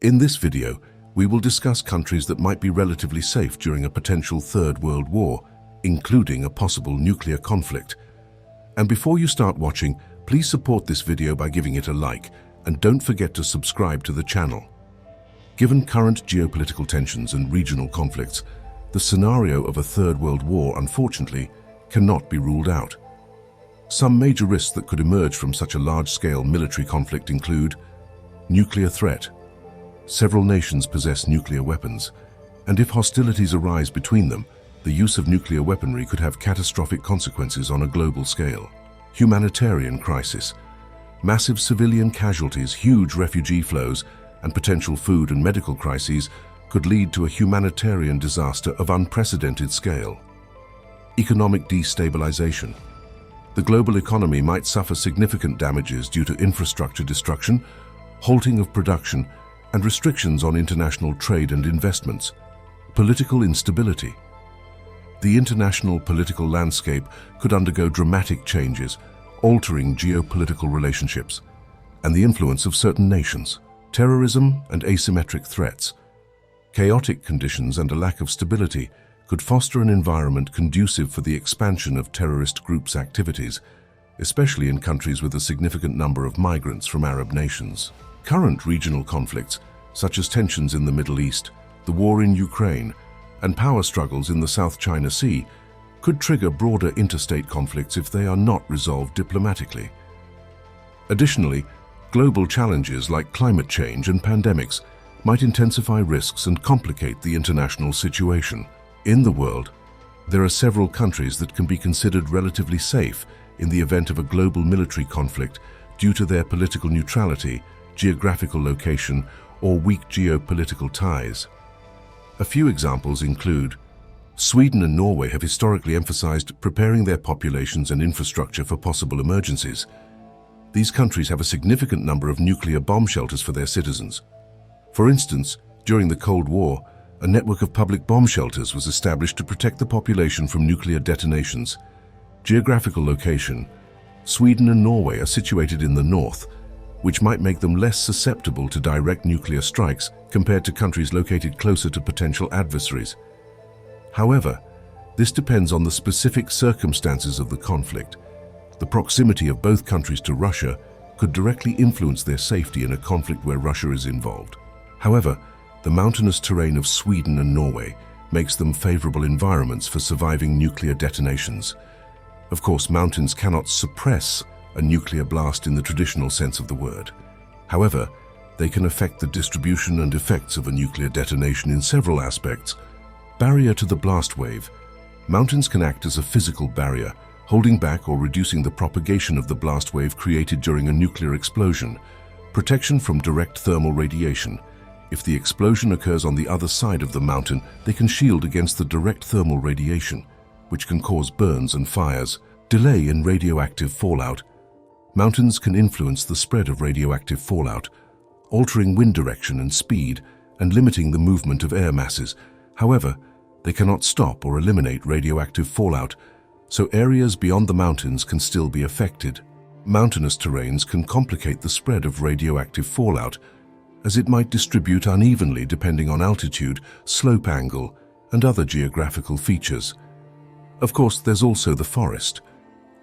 In this video, we will discuss countries that might be relatively safe during a potential Third World War, including a possible nuclear conflict. And before you start watching, please support this video by giving it a like, and don't forget to subscribe to the channel. Given current geopolitical tensions and regional conflicts, the scenario of a Third World War, unfortunately, cannot be ruled out. Some major risks that could emerge from such a large-scale military conflict include nuclear threat. Several nations possess nuclear weapons, and if hostilities arise between them, the use of nuclear weaponry could have catastrophic consequences on a global scale. Humanitarian crisis. Massive civilian casualties, huge refugee flows, and potential food and medical crises could lead to a humanitarian disaster of unprecedented scale. Economic destabilization. The global economy might suffer significant damages due to infrastructure destruction, halting of production, and restrictions on international trade and investments. Political instability. The international political landscape could undergo dramatic changes, altering geopolitical relationships and the influence of certain nations. Terrorism and asymmetric threats. Chaotic conditions and a lack of stability could foster an environment conducive for the expansion of terrorist groups' activities, especially in countries with a significant number of migrants from Arab nations. Current regional conflicts, such as tensions in the Middle East, the war in Ukraine, and power struggles in the South China Sea, could trigger broader interstate conflicts if they are not resolved diplomatically. Additionally, global challenges like climate change and pandemics might intensify risks and complicate the international situation. In the world, there are several countries that can be considered relatively safe in the event of a global military conflict due to their political neutrality, geographical location, or weak geopolitical ties. A few examples include Sweden and Norway have historically emphasized preparing their populations and infrastructure for possible emergencies. These countries have a significant number of nuclear bomb shelters for their citizens. For instance, during the Cold War, a network of public bomb shelters was established to protect the population from nuclear detonations. Geographical location. Sweden and Norway are situated in the north, which might make them less susceptible to direct nuclear strikes compared to countries located closer to potential adversaries. However, this depends on the specific circumstances of the conflict. The proximity of both countries to Russia could directly influence their safety in a conflict where Russia is involved. However, the mountainous terrain of Sweden and Norway makes them favorable environments for surviving nuclear detonations. Of course, mountains cannot suppress a nuclear blast in the traditional sense of the word. However, they can affect the distribution and effects of a nuclear detonation in several aspects. Barrier to the blast wave. Mountains can act as a physical barrier, holding back or reducing the propagation of the blast wave created during a nuclear explosion. Protection from direct thermal radiation. If the explosion occurs on the other side of the mountain, they can shield against the direct thermal radiation, which can cause burns and fires. Delay in radioactive fallout. Mountains can influence the spread of radioactive fallout, altering wind direction and speed and limiting the movement of air masses. However, they cannot stop or eliminate radioactive fallout, so areas beyond the mountains can still be affected. Mountainous terrains can complicate the spread of radioactive fallout, as it might distribute unevenly depending on altitude, slope angle, and other geographical features. Of course, there's also the forest.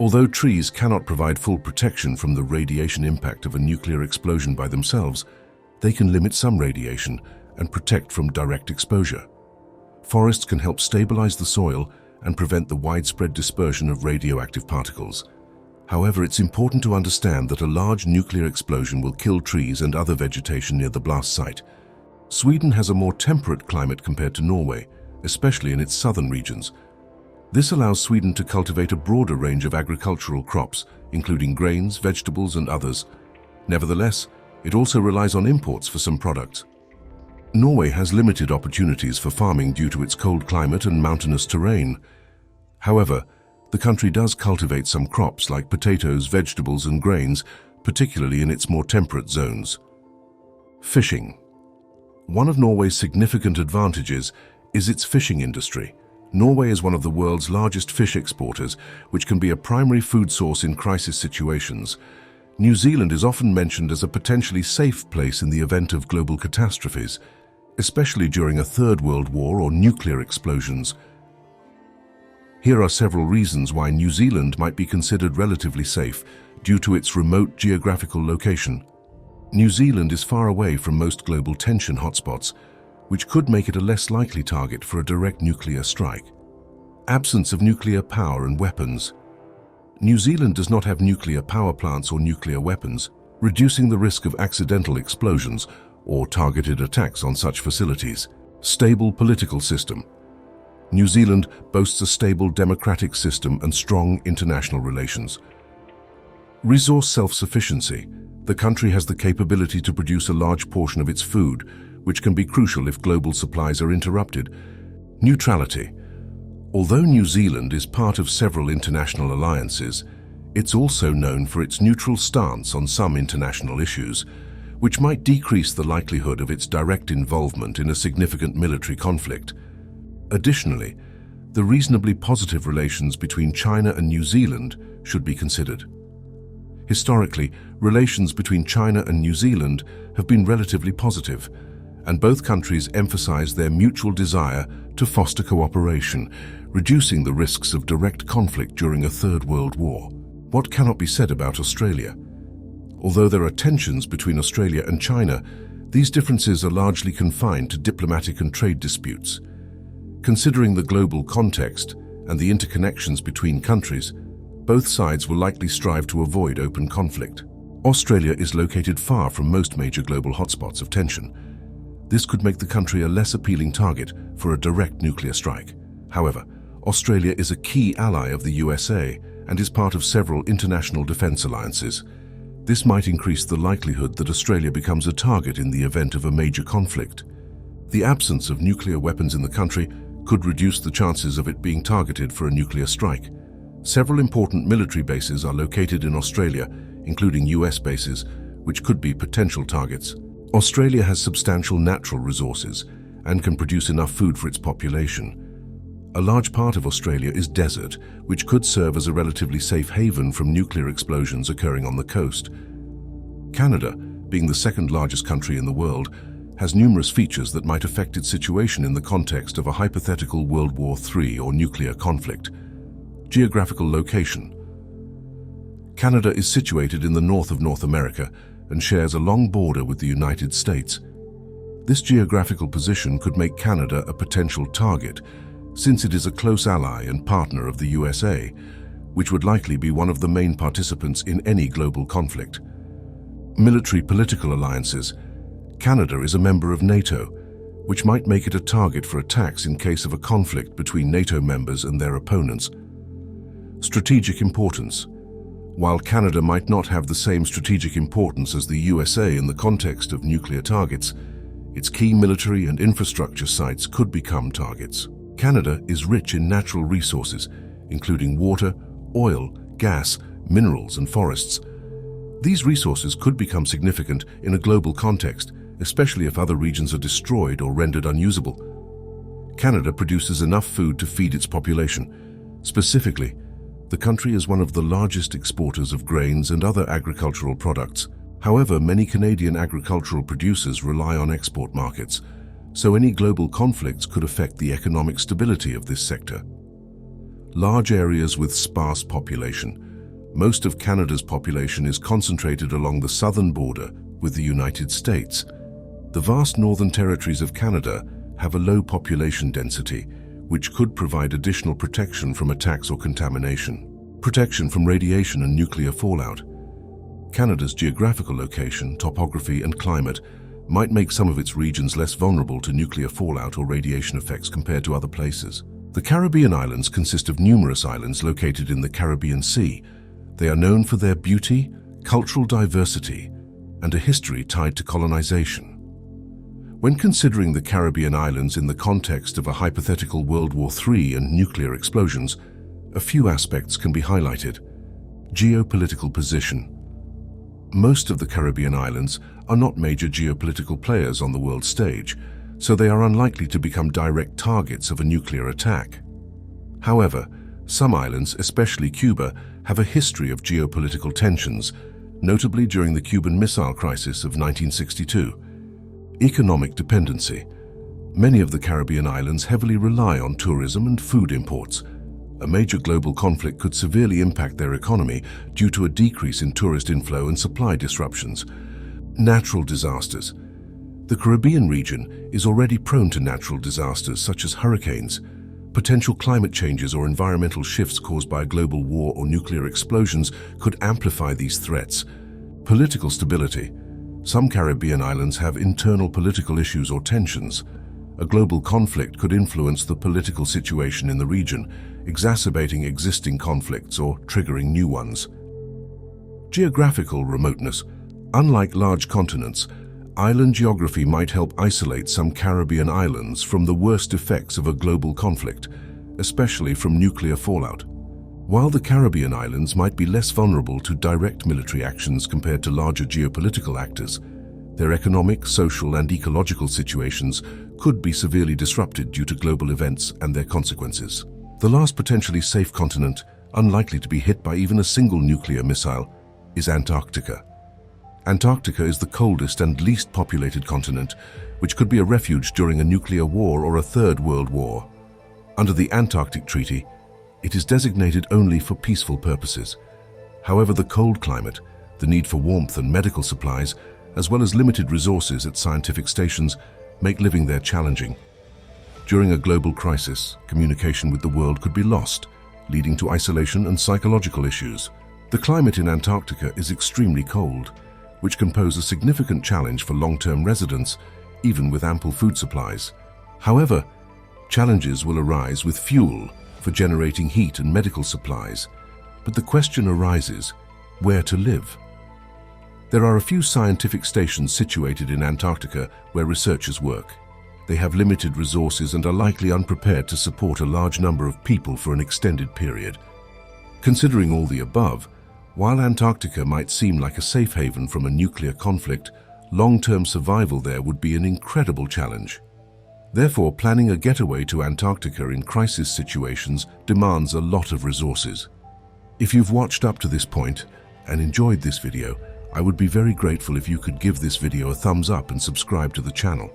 Although trees cannot provide full protection from the radiation impact of a nuclear explosion by themselves, they can limit some radiation and protect from direct exposure. Forests can help stabilize the soil and prevent the widespread dispersion of radioactive particles. However, it's important to understand that a large nuclear explosion will kill trees and other vegetation near the blast site. Sweden has a more temperate climate compared to Norway, especially in its southern regions. This allows Sweden to cultivate a broader range of agricultural crops, including grains, vegetables, and others. Nevertheless, it also relies on imports for some products. Norway has limited opportunities for farming due to its cold climate and mountainous terrain. However, the country does cultivate some crops like potatoes, vegetables, and grains, particularly in its more temperate zones. Fishing. One of Norway's significant advantages is its fishing industry. Norway is one of the world's largest fish exporters, which can be a primary food source in crisis situations. New Zealand is often mentioned as a potentially safe place in the event of global catastrophes, especially during a Third World War or nuclear explosions. Here are several reasons why New Zealand might be considered relatively safe due to its remote geographical location. New Zealand is far away from most global tension hotspots, which could make it a less likely target for a direct nuclear strike. Absence of nuclear power and weapons. New Zealand does not have nuclear power plants or nuclear weapons, reducing the risk of accidental explosions or targeted attacks on such facilities. Stable political system. New Zealand boasts a stable democratic system and strong international relations. Resource self-sufficiency. The country has the capability to produce a large portion of its food, which can be crucial if global supplies are interrupted. Neutrality. Although New Zealand is part of several international alliances, it's also known for its neutral stance on some international issues, which might decrease the likelihood of its direct involvement in a significant military conflict. Additionally, the reasonably positive relations between China and New Zealand should be considered. Historically, relations between China and New Zealand have been relatively positive, and both countries emphasize their mutual desire to foster cooperation, reducing the risks of direct conflict during a Third World War. What cannot be said about Australia? Although there are tensions between Australia and China, these differences are largely confined to diplomatic and trade disputes. Considering the global context and the interconnections between countries, both sides will likely strive to avoid open conflict. Australia is located far from most major global hotspots of tension. This could make the country a less appealing target for a direct nuclear strike. However, Australia is a key ally of the USA and is part of several international defense alliances. This might increase the likelihood that Australia becomes a target in the event of a major conflict. The absence of nuclear weapons in the country could reduce the chances of it being targeted for a nuclear strike. Several important military bases are located in Australia, including US bases, which could be potential targets. Australia has substantial natural resources and can produce enough food for its population. A large part of Australia is desert, which could serve as a relatively safe haven from nuclear explosions occurring on the coast. Canada, being the second largest country in the world, has numerous features that might affect its situation in the context of a hypothetical World War III or nuclear conflict. Geographical location. Canada is situated in the north of North America and shares a long border with the United States. This geographical position could make Canada a potential target, since it is a close ally and partner of the USA, which would likely be one of the main participants in any global conflict. Military political alliances. Canada is a member of NATO, which might make it a target for attacks in case of a conflict between NATO members and their opponents. Strategic importance. While Canada might not have the same strategic importance as the USA in the context of nuclear targets, its key military and infrastructure sites could become targets. Canada is rich in natural resources, including water, oil, gas, minerals, and forests. These resources could become significant in a global context, especially if other regions are destroyed or rendered unusable. Canada produces enough food to feed its population. Specifically, the country is one of the largest exporters of grains and other agricultural products. However, many Canadian agricultural producers rely on export markets, so any global conflicts could affect the economic stability of this sector. Large areas with sparse population. Most of Canada's population is concentrated along the southern border with the United States. The vast northern territories of Canada have a low population density, which could provide additional protection from attacks or contamination. Protection from radiation and nuclear fallout. Canada's geographical location, topography, and climate might make some of its regions less vulnerable to nuclear fallout or radiation effects compared to other places. The Caribbean islands consist of numerous islands located in the Caribbean Sea. They are known for their beauty, cultural diversity, and a history tied to colonization. When considering the Caribbean islands in the context of a hypothetical World War III and nuclear explosions, a few aspects can be highlighted. Geopolitical position. Most of the Caribbean islands are not major geopolitical players on the world stage, so they are unlikely to become direct targets of a nuclear attack. However, some islands, especially Cuba, have a history of geopolitical tensions, notably during the Cuban Missile Crisis of 1962. Economic dependency. Many of the Caribbean islands heavily rely on tourism and food imports. A major global conflict could severely impact their economy due to a decrease in tourist inflow and supply disruptions. Natural disasters. The Caribbean region is already prone to natural disasters such as hurricanes. Potential climate changes or environmental shifts caused by a global war or nuclear explosions could amplify these threats. Political stability. Some Caribbean islands have internal political issues or tensions. A global conflict could influence the political situation in the region, exacerbating existing conflicts or triggering new ones. Geographical remoteness. Unlike large continents, island geography might help isolate some Caribbean islands from the worst effects of a global conflict, especially from nuclear fallout. While the Caribbean islands might be less vulnerable to direct military actions compared to larger geopolitical actors, their economic, social, and ecological situations could be severely disrupted due to global events and their consequences. The last potentially safe continent, unlikely to be hit by even a single nuclear missile, is Antarctica. Antarctica is the coldest and least populated continent, which could be a refuge during a nuclear war or a Third World War. Under the Antarctic Treaty, it is designated only for peaceful purposes. However, the cold climate, the need for warmth and medical supplies, as well as limited resources at scientific stations, make living there challenging. During a global crisis, communication with the world could be lost, leading to isolation and psychological issues. The climate in Antarctica is extremely cold, which can pose a significant challenge for long-term residents, even with ample food supplies. However, challenges will arise with fuel for generating heat and medical supplies, but the question arises, where to live? There are a few scientific stations situated in Antarctica where researchers work. They have limited resources and are likely unprepared to support a large number of people for an extended period. Considering all the above, while Antarctica might seem like a safe haven from a nuclear conflict, long-term survival there would be an incredible challenge. Therefore, planning a getaway to Antarctica in crisis situations demands a lot of resources. If you've watched up to this point and enjoyed this video, I would be very grateful if you could give this video a thumbs up and subscribe to the channel.